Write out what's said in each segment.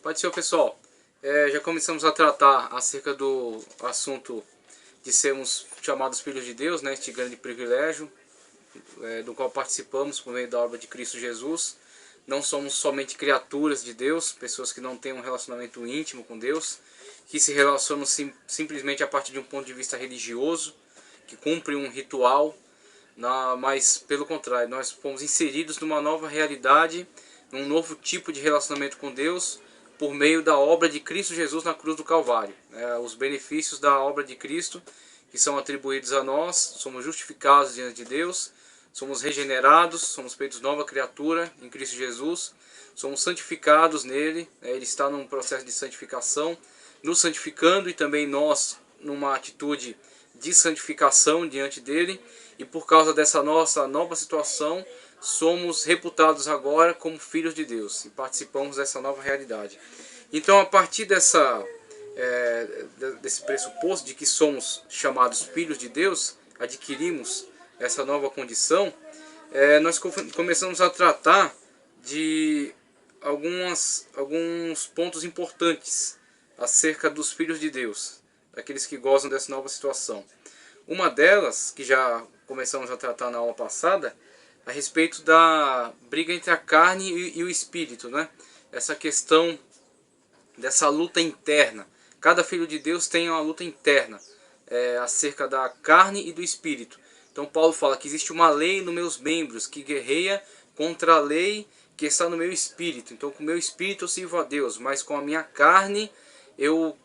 Pai do Senhor, pessoal, já começamos a tratar acerca do assunto de sermos chamados filhos de Deus, né, este grande privilégio do qual participamos por meio da obra de Cristo Jesus. Não somos somente criaturas de Deus, pessoas que não têm um relacionamento íntimo com Deus, que se relacionam simplesmente a partir de um ponto de vista religioso, que cumprem um ritual, mas pelo contrário, nós fomos inseridos numa nova realidade, num novo tipo de relacionamento com Deus, por meio da obra de Cristo Jesus na cruz do Calvário. Os benefícios da obra de Cristo que são atribuídos a nós, somos justificados diante de Deus, somos regenerados, somos feitos nova criatura em Cristo Jesus, somos santificados nele, ele está num processo de santificação, nos santificando e também nós numa atitude de santificação diante dele, e por causa dessa nossa nova situação, somos reputados agora como filhos de Deus e participamos dessa nova realidade. Então, a partir desse pressuposto de que somos chamados filhos de Deus, adquirimos essa nova condição, nós começamos a tratar de alguns pontos importantes acerca dos filhos de Deus, daqueles que gozam dessa nova situação. Uma delas, que já começamos a tratar na aula passada, a respeito da briga entre a carne e o espírito, né? Essa questão dessa luta interna. Cada filho de Deus tem uma luta interna acerca da carne e do espírito. Então Paulo fala que existe uma lei nos meus membros que guerreia contra a lei que está no meu espírito. Então com o meu espírito eu sirvo a Deus, mas com a minha carne eu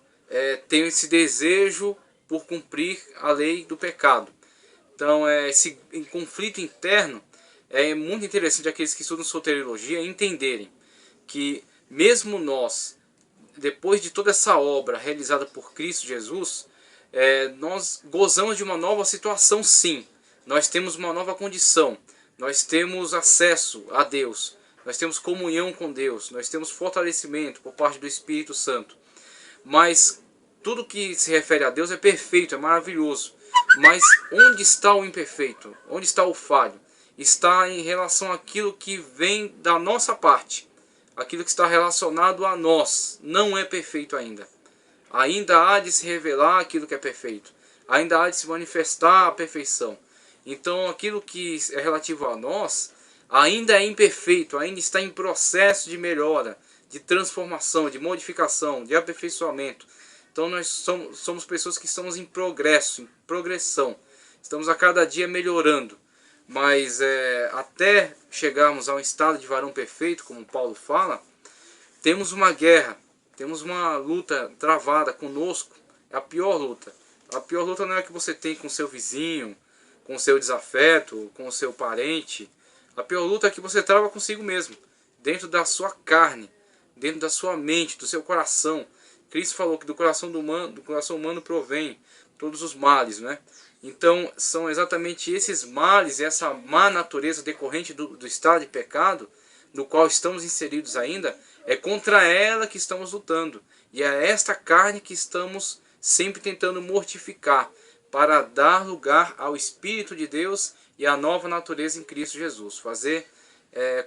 tenho esse desejo por cumprir a lei do pecado. Então esse conflito interno é muito interessante aqueles que estudam soteriologia entenderem que mesmo nós, depois de toda essa obra realizada por Cristo Jesus, nós gozamos de uma nova situação, sim. Nós temos uma nova condição, nós temos acesso a Deus, nós temos comunhão com Deus, nós temos fortalecimento por parte do Espírito Santo. Mas tudo que se refere a Deus é perfeito, é maravilhoso. Mas onde está o imperfeito? Onde está o falho? Está em relação àquilo que vem da nossa parte. Aquilo que está relacionado a nós não é perfeito ainda. Ainda há de se revelar aquilo que é perfeito. Ainda há de se manifestar a perfeição. Então aquilo que é relativo a nós ainda é imperfeito, ainda está em processo de melhora, de transformação, de modificação, de aperfeiçoamento. Então nós somos pessoas que estamos em progresso, em progressão. Estamos a cada dia melhorando. Mas até chegarmos a um estado de varão perfeito, como Paulo fala, temos uma guerra, temos uma luta travada conosco. É a pior luta. A pior luta não é a que você tem com seu vizinho, com seu desafeto, com o seu parente. A pior luta é a que você trava consigo mesmo, dentro da sua carne, dentro da sua mente, do seu coração. Cristo falou que do coração humano provém todos os males, né? Então são exatamente esses males, essa má natureza decorrente do estado de pecado, no qual estamos inseridos ainda, é contra ela que estamos lutando. E é esta carne que estamos sempre tentando mortificar, para dar lugar ao Espírito de Deus e à nova natureza em Cristo Jesus. Fazer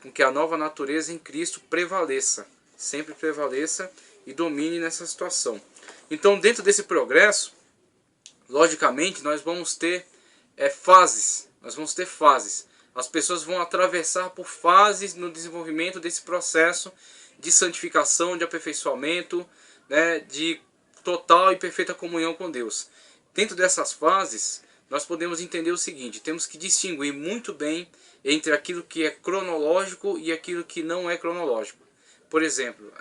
com que a nova natureza em Cristo prevaleça, sempre prevaleça e domine nessa situação. Então, dentro desse progresso, logicamente, nós vamos ter fases. As pessoas vão atravessar por fases no desenvolvimento desse processo de santificação, de aperfeiçoamento, né, de total e perfeita comunhão com Deus. Dentro dessas fases, nós podemos entender o seguinte: temos que distinguir muito bem entre aquilo que é cronológico e aquilo que não é cronológico. Por exemplo,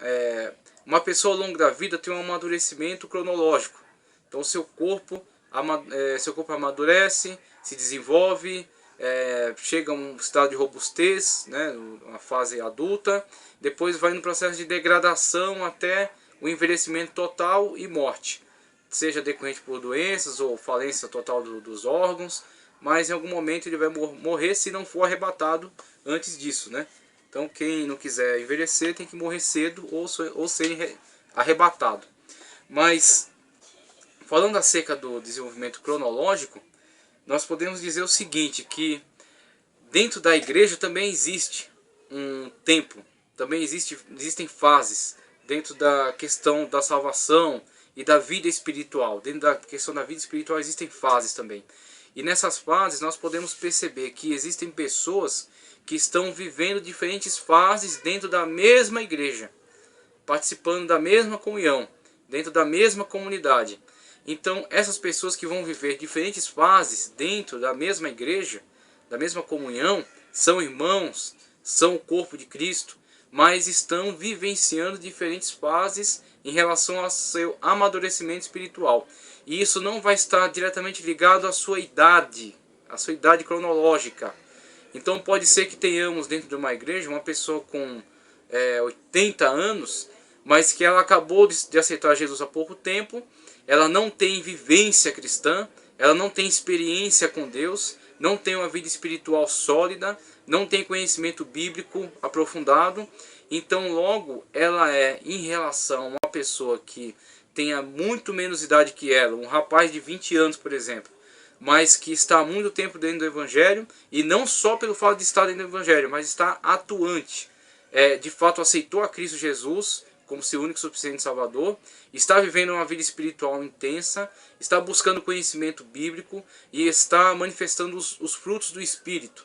uma pessoa ao longo da vida tem um amadurecimento cronológico. Então seu corpo amadurece, se desenvolve, chega a um estado de robustez, né, uma fase adulta, depois vai no processo de degradação até o envelhecimento total e morte, seja decorrente por doenças ou falência total dos órgãos, mas em algum momento ele vai morrer se não for arrebatado antes disso, né? Então quem não quiser envelhecer tem que morrer cedo ou ser arrebatado. Mas falando acerca do desenvolvimento cronológico, nós podemos dizer o seguinte, que dentro da igreja também existe um tempo, também existem fases, dentro da questão da salvação e da vida espiritual. Dentro da questão da vida espiritual existem fases também. E nessas fases nós podemos perceber que existem pessoas que estão vivendo diferentes fases dentro da mesma igreja, participando da mesma comunhão, dentro da mesma comunidade. Então essas pessoas que vão viver diferentes fases dentro da mesma igreja, da mesma comunhão, são irmãos, são o corpo de Cristo, mas estão vivenciando diferentes fases em relação ao seu amadurecimento espiritual. E isso não vai estar diretamente ligado à sua idade cronológica. Então pode ser que tenhamos dentro de uma igreja uma pessoa com 80 anos, mas que ela acabou de aceitar Jesus há pouco tempo, ela não tem vivência cristã, ela não tem experiência com Deus, não tem uma vida espiritual sólida, não tem conhecimento bíblico aprofundado. Então logo ela é, em relação a uma pessoa que tenha muito menos idade que ela, um rapaz de 20 anos por exemplo, mas que está há muito tempo dentro do Evangelho, e não só pelo fato de estar dentro do Evangelho, mas está atuante, de fato aceitou a Cristo Jesus como seu único e suficiente Salvador, está vivendo uma vida espiritual intensa, está buscando conhecimento bíblico e está manifestando os frutos do Espírito.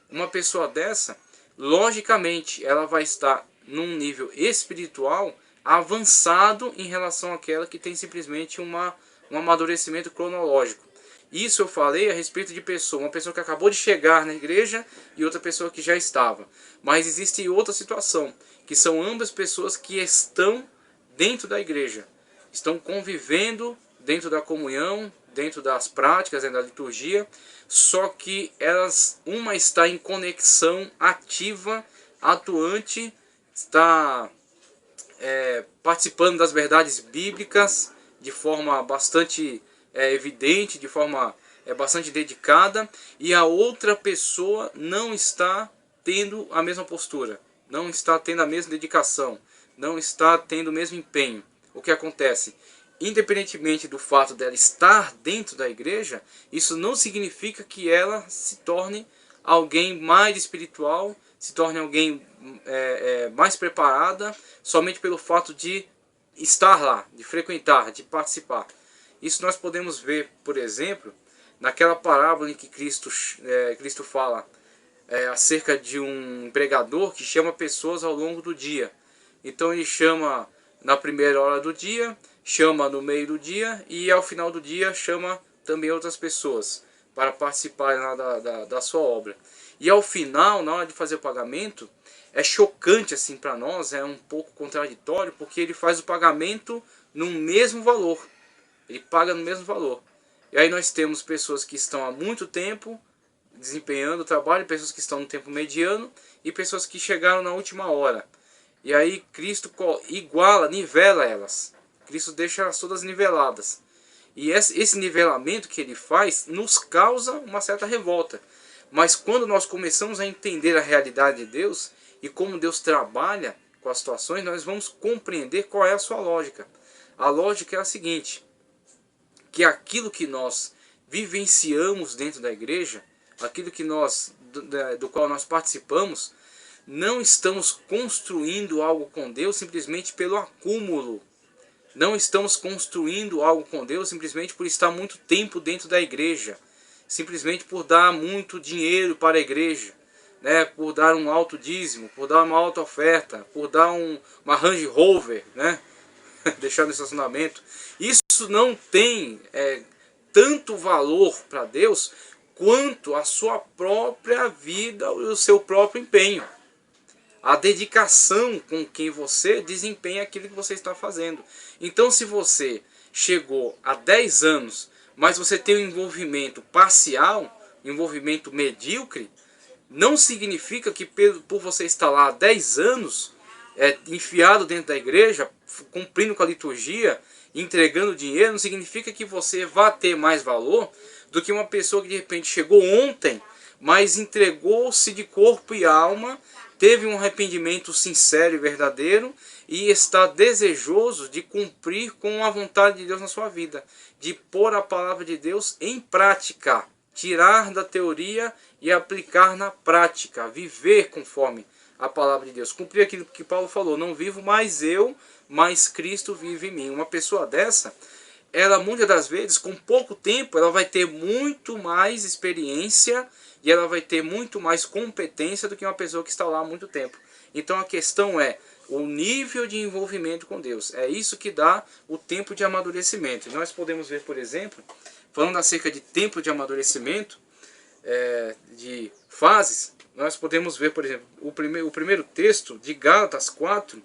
Uma pessoa dessa, logicamente, ela vai estar num nível espiritual avançado em relação àquela que tem simplesmente um amadurecimento cronológico. Isso eu falei a respeito de uma pessoa que acabou de chegar na igreja e outra pessoa que já estava. Mas existe outra situação, que são ambas pessoas que estão dentro da igreja, estão convivendo dentro da comunhão, dentro das práticas, dentro da liturgia, só que uma está em conexão ativa, atuante, está participando das verdades bíblicas de forma bastante evidente, de forma bastante dedicada, e a outra pessoa não está tendo a mesma postura, não está tendo a mesma dedicação, não está tendo o mesmo empenho. O que acontece? Independentemente do fato dela estar dentro da igreja, isso não significa que ela se torne alguém mais espiritual, se torne alguém mais preparada, somente pelo fato de estar lá, de frequentar, de participar. Isso nós podemos ver, por exemplo, naquela parábola em que Cristo fala acerca de um empregador que chama pessoas ao longo do dia. Então ele chama na primeira hora do dia, chama no meio do dia e ao final do dia chama também outras pessoas para participarem lá da sua obra. E ao final, na hora de fazer o pagamento, é chocante assim para nós, é um pouco contraditório, porque ele faz o pagamento no mesmo valor. Ele paga no mesmo valor. E aí nós temos pessoas que estão há muito tempo desempenhando o trabalho, pessoas que estão no tempo mediano e pessoas que chegaram na última hora. E aí Cristo nivela elas. Cristo deixa elas todas niveladas. E esse nivelamento que ele faz nos causa uma certa revolta. Mas quando nós começamos a entender a realidade de Deus e como Deus trabalha com as situações, nós vamos compreender qual é a sua lógica. A lógica é a seguinte: que aquilo que nós vivenciamos dentro da igreja, aquilo que do qual nós participamos, não estamos construindo algo com Deus simplesmente pelo acúmulo. Não estamos construindo algo com Deus simplesmente por estar muito tempo dentro da igreja, simplesmente por dar muito dinheiro para a igreja, né? Por dar um alto dízimo, por dar uma alta oferta, por dar uma Range Rover, né? Deixar no estacionamento. Isso não tem tanto valor para Deus quanto a sua própria vida e o seu próprio empenho. A dedicação com quem você desempenha aquilo que você está fazendo. Então se você chegou a 10 anos, mas você tem um envolvimento parcial, um envolvimento medíocre, não significa que por você estar lá há 10 anos, enfiado dentro da igreja, cumprindo com a liturgia, entregando dinheiro, não significa que você vá ter mais valor do que uma pessoa que de repente chegou ontem, mas entregou-se de corpo e alma, teve um arrependimento sincero e verdadeiro e está desejoso de cumprir com a vontade de Deus na sua vida, de pôr a palavra de Deus em prática, tirar da teoria e aplicar na prática, viver conforme a palavra de Deus, cumprir aquilo que Paulo falou, não vivo mais eu, mas Cristo vive em mim. Uma pessoa dessa, ela muitas das vezes, com pouco tempo, ela vai ter muito mais experiência e ela vai ter muito mais competência do que uma pessoa que está lá há muito tempo. Então a questão é o nível de envolvimento com Deus. É isso que dá o tempo de amadurecimento. E nós podemos ver, por exemplo, falando acerca de tempo de amadurecimento, de fases, nós podemos ver, por exemplo, o primeiro texto de Gálatas 4,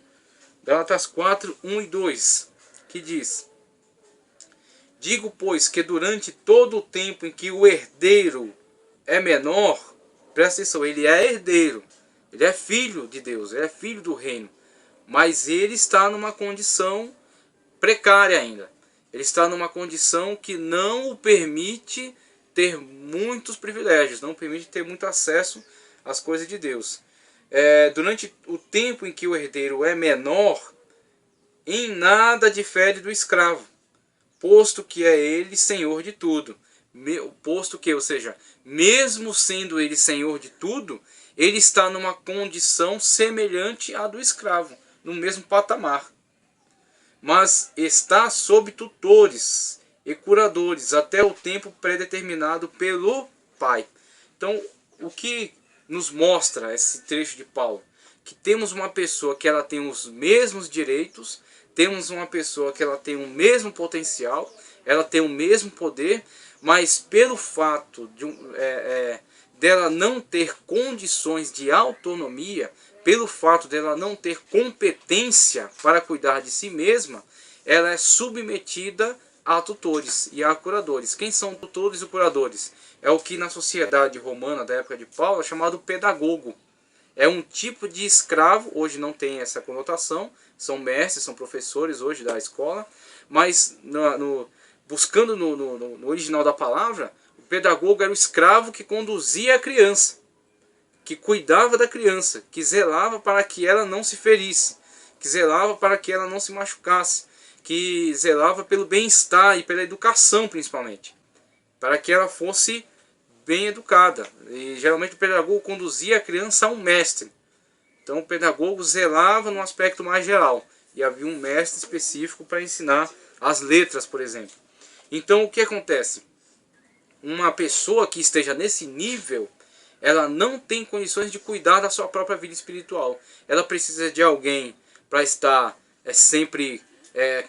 1 e 2, que diz: digo, pois, que durante todo o tempo em que o herdeiro é menor, presta atenção, ele é herdeiro, ele é filho de Deus, ele é filho do reino, mas ele está numa condição precária ainda. Ele está numa condição que não o permite ter muitos privilégios, não permite ter muito acesso às coisas de Deus. Durante o tempo em que o herdeiro é menor, em nada difere do escravo, posto que é ele senhor de tudo. Posto que, ou seja, mesmo sendo ele senhor de tudo, ele está numa condição semelhante à do escravo, no mesmo patamar. Mas está sob tutores e curadores até o tempo predeterminado pelo Pai. Então, o que nos mostra esse trecho de Paulo? Que temos uma pessoa que ela tem os mesmos direitos, temos uma pessoa que ela tem o mesmo potencial, ela tem o mesmo poder, mas pelo fato de dela não ter condições de autonomia, pelo fato dela não ter competência para cuidar de si mesma, ela é submetida a tutores e a curadores. Quem são tutores e curadores? É o que na sociedade romana da época de Paulo é chamado pedagogo. É um tipo de escravo, hoje não tem essa conotação, são mestres, são professores hoje da escola, mas buscando no original da palavra, o pedagogo era o escravo que conduzia a criança, que cuidava da criança, que zelava para que ela não se ferisse, que zelava para que ela não se machucasse, que zelava pelo bem-estar e pela educação principalmente, para que ela fosse bem educada. E geralmente o pedagogo conduzia a criança a um mestre. Então o pedagogo zelava no aspecto mais geral, e havia um mestre específico para ensinar as letras, por exemplo. Então o que acontece? Uma pessoa que esteja nesse nível, ela não tem condições de cuidar da sua própria vida espiritual. Ela precisa de alguém para estar sempre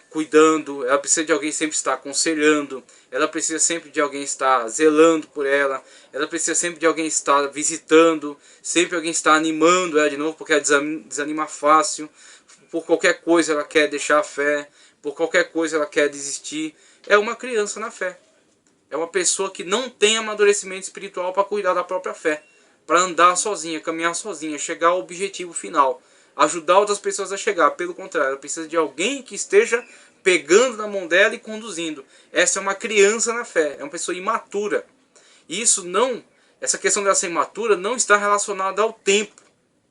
cuidando, ela precisa de alguém sempre estar aconselhando, ela precisa sempre de alguém estar zelando por ela, ela precisa sempre de alguém estar visitando, sempre alguém estar animando ela de novo, porque ela desanima fácil, por qualquer coisa ela quer deixar a fé, por qualquer coisa ela quer desistir. É uma criança na fé. É uma pessoa que não tem amadurecimento espiritual para cuidar da própria fé, para andar sozinha, caminhar sozinha, chegar ao objetivo final, ajudar outras pessoas a chegar. Pelo contrário, ela precisa de alguém que esteja pegando na mão dela e conduzindo. Essa é uma criança na fé, é uma pessoa imatura. E essa questão dela ser imatura não está relacionada ao tempo,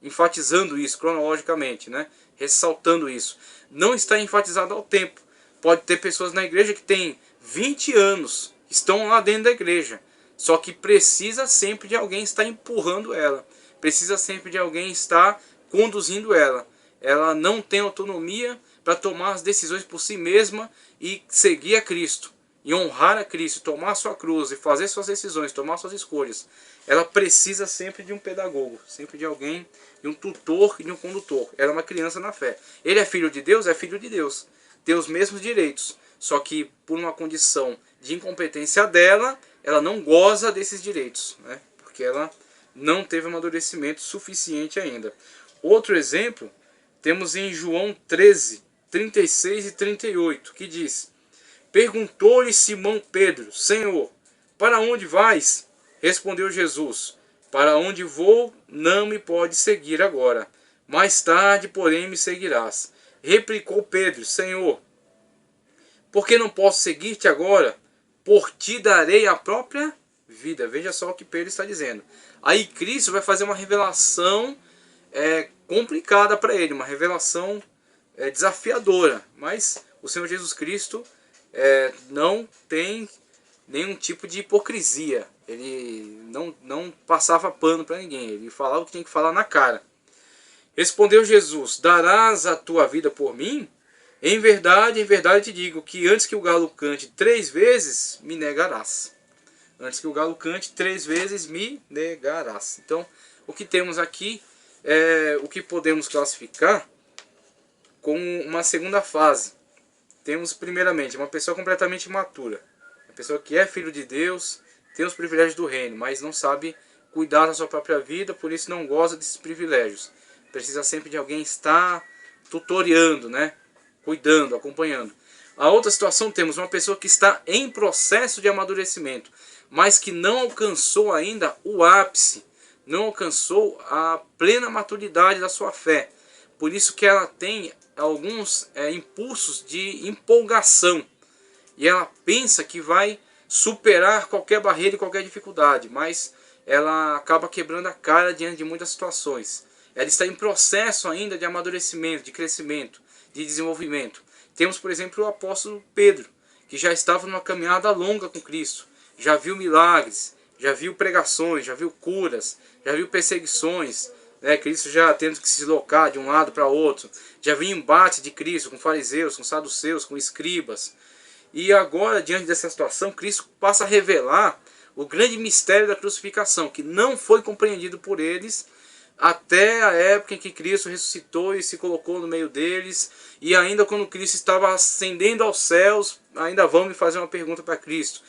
enfatizando isso cronologicamente, né? Ressaltando isso. Não está enfatizado ao tempo. Pode ter pessoas na igreja que têm 20 anos, estão lá dentro da igreja, só que precisa sempre de alguém estar empurrando ela, precisa sempre de alguém estar conduzindo ela. Ela não tem autonomia para tomar as decisões por si mesma e seguir a Cristo, e honrar a Cristo, tomar sua cruz e fazer suas decisões, tomar suas escolhas. Ela precisa sempre de um pedagogo, sempre de alguém, de um tutor e de um condutor. Ela é uma criança na fé. Ele é filho de Deus? É filho de Deus. Tem os mesmos direitos, só que por uma condição de incompetência dela, ela não goza desses direitos, né? Porque ela não teve amadurecimento suficiente ainda. Outro exemplo, temos em João 13, 36 e 38, que diz: perguntou-lhe Simão Pedro: Senhor, para onde vais? Respondeu Jesus: para onde vou, não me pode seguir agora. Mais tarde, porém, me seguirás. Replicou Pedro: Senhor, por que não posso seguir-te agora? Por ti darei a própria vida. Veja só o que Pedro está dizendo. Aí Cristo vai fazer uma revelação complicada para ele, uma revelação desafiadora. Mas o Senhor Jesus Cristo não tem nenhum tipo de hipocrisia. Ele não passava pano para ninguém. Ele falava o que tinha que falar na cara. Respondeu Jesus: darás a tua vida por mim? Em verdade te digo que antes que o galo cante 3 vezes, me negarás. Antes que o galo cante 3 vezes, me negarás. Então, o que temos aqui é o que podemos classificar como uma segunda fase. Temos, primeiramente, uma pessoa completamente imatura. Uma pessoa que é filho de Deus, tem os privilégios do reino, mas não sabe cuidar da sua própria vida, por isso não goza desses privilégios. Precisa sempre de alguém estar tutoriando, né? Cuidando, acompanhando. A outra situação, temos uma pessoa que está em processo de amadurecimento, mas que não alcançou ainda o ápice, não alcançou a plena maturidade da sua fé. Por isso que ela tem alguns impulsos de empolgação. E ela pensa que vai superar qualquer barreira e qualquer dificuldade, mas ela acaba quebrando a cara diante de muitas situações. Ela está em processo ainda de amadurecimento, de crescimento, de desenvolvimento. Temos, por exemplo, o apóstolo Pedro, que já estava numa caminhada longa com Cristo. Já viu milagres, já viu pregações, já viu curas, já viu perseguições, né? Cristo já tendo que se deslocar de um lado para outro. Já viu embate de Cristo com fariseus, com saduceus, com escribas. E agora, diante dessa situação, Cristo passa a revelar o grande mistério da crucificação, que não foi compreendido por eles até a época em que Cristo ressuscitou e se colocou no meio deles. E ainda quando Cristo estava ascendendo aos céus, ainda vão me fazer uma pergunta para Cristo.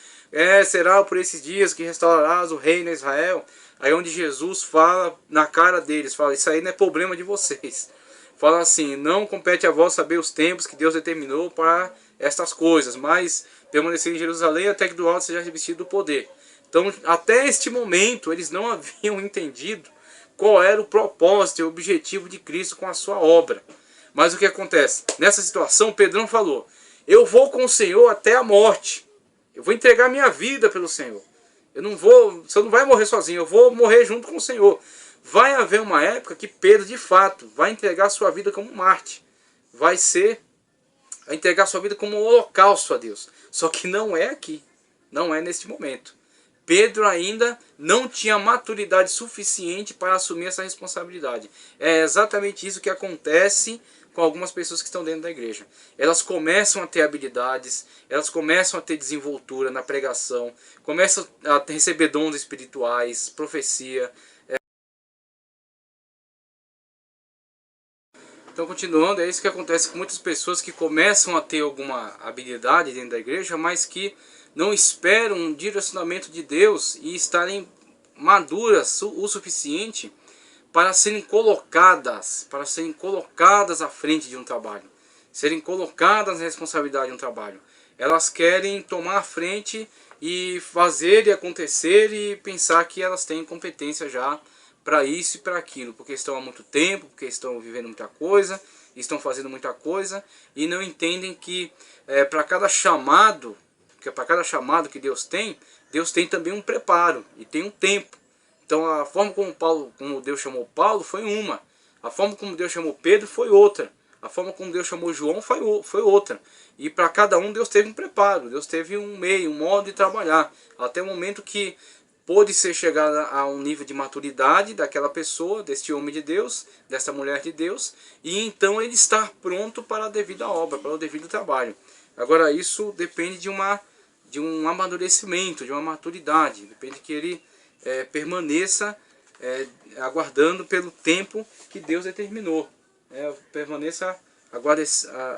Será por esses dias que restaurarás o reino a Israel? Aí onde Jesus fala na cara deles, fala, isso aí não é problema de vocês. Fala assim, não compete a vós saber os tempos que Deus determinou para estas coisas, mas permanecer em Jerusalém até que do alto seja revestido do poder. Então, até este momento, eles não haviam entendido qual era o propósito e o objetivo de Cristo com a sua obra. Mas o que acontece? Nessa situação, Pedrão falou, eu vou com o Senhor até a morte. Eu vou entregar minha vida pelo Senhor. Você não vai morrer sozinho, eu vou morrer junto com o Senhor. Vai haver uma época que Pedro, de fato, vai entregar a sua vida como um mártir. Vai entregar a sua vida como um holocausto a Deus. Só que não é aqui. Não é neste momento. Pedro ainda não tinha maturidade suficiente para assumir essa responsabilidade. É exatamente isso que acontece com algumas pessoas que estão dentro da igreja. Elas começam a ter habilidades, elas começam a ter desenvoltura na pregação, começam a receber dons espirituais, profecia. Então, continuando, é isso que acontece com muitas pessoas que começam a ter alguma habilidade dentro da igreja, mas que não esperam um direcionamento de Deus e estarem maduras o suficiente para serem colocadas à frente de um trabalho, serem colocadas na responsabilidade de um trabalho. Elas querem tomar a frente e fazer e acontecer e pensar que elas têm competência já para isso e para aquilo, porque estão há muito tempo, porque estão vivendo muita coisa, estão fazendo muita coisa e não entendem que para cada chamado que Deus tem também um preparo e tem um tempo. Então a forma como Deus chamou Paulo foi uma, a forma como Deus chamou Pedro foi outra, a forma como Deus chamou João foi outra. E para cada um Deus teve um preparo, Deus teve um meio, um modo de trabalhar, até o momento que pôde ser chegada a um nível de maturidade daquela pessoa, deste homem de Deus, dessa mulher de Deus, e então ele estar pronto para a devida obra, para o devido trabalho. Agora isso depende de um amadurecimento, de uma maturidade, depende que ele permaneça aguardando pelo tempo que Deus determinou. Permaneça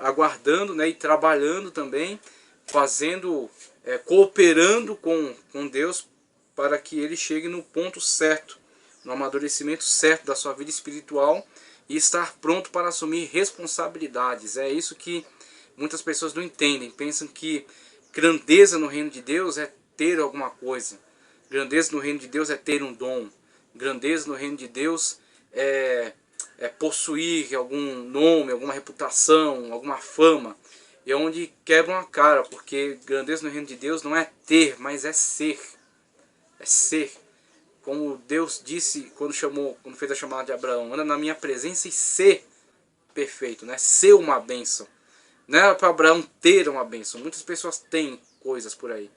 aguardando, né, e trabalhando também, cooperando com Deus para que ele chegue no ponto certo, no amadurecimento certo da sua vida espiritual e estar pronto para assumir responsabilidades. É isso que muitas pessoas não entendem, pensam que grandeza no reino de Deus é ter alguma coisa. Grandeza no reino de Deus é ter um dom. Grandeza no reino de Deus é possuir algum nome, alguma reputação, alguma fama. E é onde quebram a cara, porque grandeza no reino de Deus não é ter, mas é ser. É ser. Como Deus disse quando fez a chamada de Abraão, anda na minha presença e ser perfeito, né? Ser uma bênção. Não era para Abraão ter uma bênção. Muitas pessoas têm coisas por aí.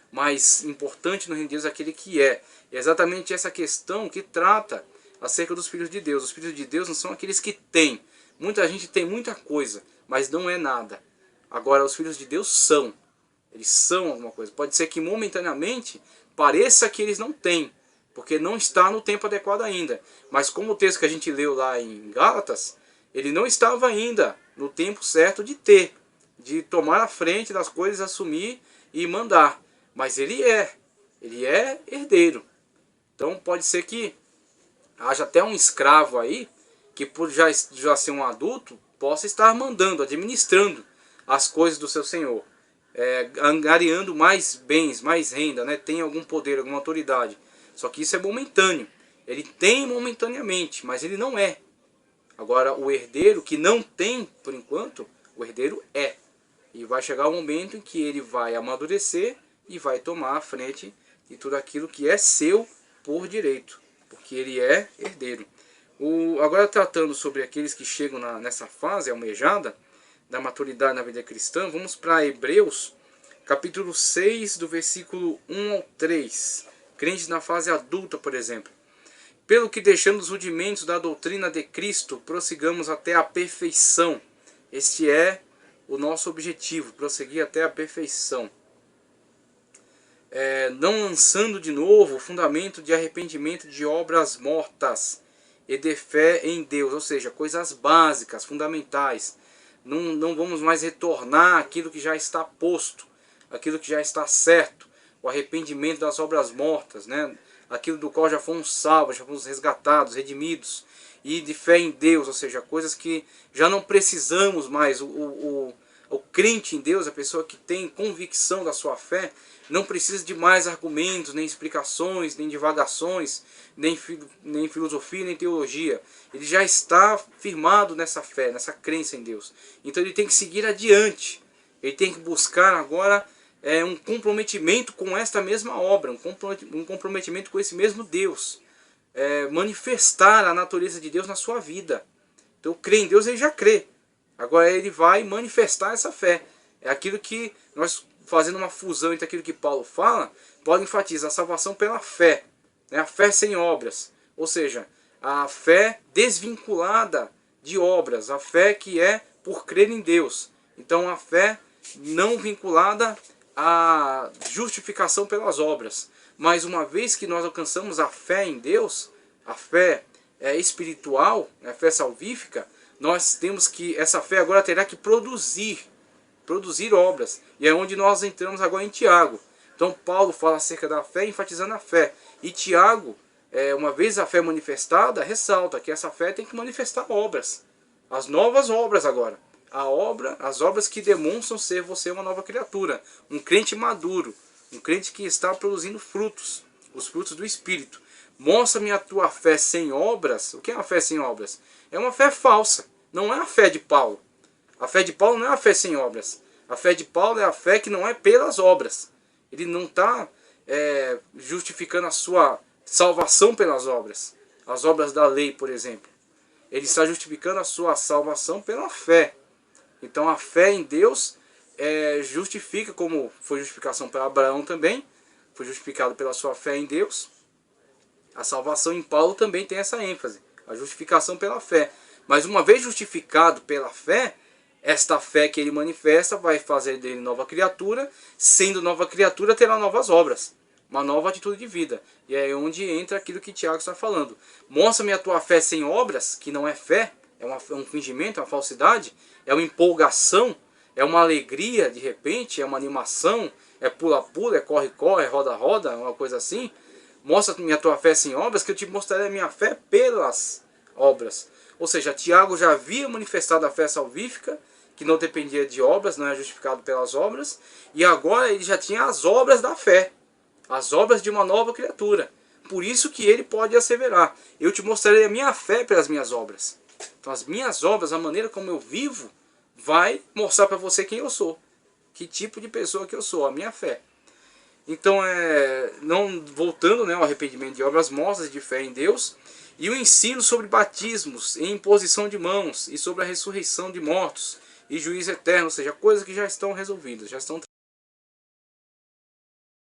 Mas importante no reino de Deus é aquele que é. É exatamente essa questão que trata acerca dos filhos de Deus. Os filhos de Deus não são aqueles que têm. Muita gente tem muita coisa, mas não é nada. Agora, os filhos de Deus são. Eles são alguma coisa. Pode ser que momentaneamente pareça que eles não têm, porque não está no tempo adequado ainda. Mas como o texto que a gente leu lá em Gálatas, ele não estava ainda no tempo certo de ter, de tomar a frente das coisas, assumir e mandar. Mas ele é herdeiro. Então pode ser que haja até um escravo aí, que por já ser um adulto, possa estar mandando, administrando as coisas do seu senhor. Angariando mais bens, mais renda, né? Tem algum poder, alguma autoridade. Só que isso é momentâneo. Ele tem momentaneamente, mas ele não é. Agora, o herdeiro que não tem, por enquanto, o herdeiro é. E vai chegar o momento em que ele vai amadurecer e vai tomar a frente de tudo aquilo que é seu por direito. Porque ele é herdeiro. Agora, tratando sobre aqueles que chegam nessa fase almejada da maturidade na vida cristã, vamos para Hebreus, capítulo 6, do versículo 1 ao 3. Crentes na fase adulta, por exemplo. Pelo que, deixando os rudimentos da doutrina de Cristo, prossigamos até a perfeição. Este é o nosso objetivo, prosseguir até a perfeição. Não lançando de novo o fundamento de arrependimento de obras mortas e de fé em Deus, ou seja, coisas básicas, fundamentais. Não vamos mais retornar aquilo que já está posto, aquilo que já está certo, o arrependimento das obras mortas, né? Aquilo do qual já fomos salvos, já fomos resgatados, redimidos, e de fé em Deus, ou seja, coisas que já não precisamos mais. O crente em Deus, a pessoa que tem convicção da sua fé, não precisa de mais argumentos, nem explicações, nem divagações, nem filosofia, nem teologia. Ele já está firmado nessa fé, nessa crença em Deus. Então ele tem que seguir adiante. Ele tem que buscar agora um comprometimento com esta mesma obra, um comprometimento com esse mesmo Deus. Manifestar a natureza de Deus na sua vida. Então, crer em Deus, ele já crê. Agora ele vai manifestar essa fé. É aquilo que nós, fazendo uma fusão entre aquilo que Paulo fala, Paulo enfatiza a salvação pela fé, né? A fé sem obras. Ou seja, a fé desvinculada de obras, a fé que é por crer em Deus. Então a fé não vinculada à justificação pelas obras. Mas uma vez que nós alcançamos a fé em Deus, a fé espiritual, a fé salvífica, nós temos que, essa fé agora terá que produzir obras. E é onde nós entramos agora em Tiago. Então Paulo fala acerca da fé, enfatizando a fé. E Tiago, uma vez a fé manifestada, ressalta que essa fé tem que manifestar obras. As novas obras agora. As obras que demonstram ser você uma nova criatura. Um crente maduro. Um crente que está produzindo frutos. Os frutos do Espírito. Mostra-me a tua fé sem obras. O que é uma fé sem obras? É uma fé falsa. Não é a fé de Paulo. A fé de Paulo não é a fé sem obras. A fé de Paulo é a fé que não é pelas obras. Ele não está justificando a sua salvação pelas obras. As obras da lei, por exemplo. Ele está justificando a sua salvação pela fé. Então a fé em Deus justifica, como foi justificação para Abraão também. Foi justificado pela sua fé em Deus. A salvação em Paulo também tem essa ênfase. A justificação pela fé. Mas uma vez justificado pela fé, esta fé que ele manifesta vai fazer dele nova criatura. Sendo nova criatura, terá novas obras. Uma nova atitude de vida. E é onde entra aquilo que Tiago está falando. Mostra-me a tua fé sem obras, que não é fé, é um fingimento, é uma falsidade, é uma empolgação, é uma alegria de repente, é uma animação, é pula-pula, é corre-corre, é roda-roda, uma coisa assim. Mostra-me a tua fé sem obras, que eu te mostrarei a minha fé pelas obras. Ou seja, Tiago já havia manifestado a fé salvífica, que não dependia de obras, não é justificado pelas obras, e agora ele já tinha as obras da fé, as obras de uma nova criatura. Por isso que ele pode asseverar: eu te mostrarei a minha fé pelas minhas obras. Então as minhas obras, a maneira como eu vivo, vai mostrar para você quem eu sou, que tipo de pessoa que eu sou, a minha fé. Então, voltando ao arrependimento de obras mortas, de fé em Deus, e o ensino sobre batismos e imposição de mãos, e sobre a ressurreição de mortos, e juízo eterno, ou seja, coisas que já estão resolvidas, já estão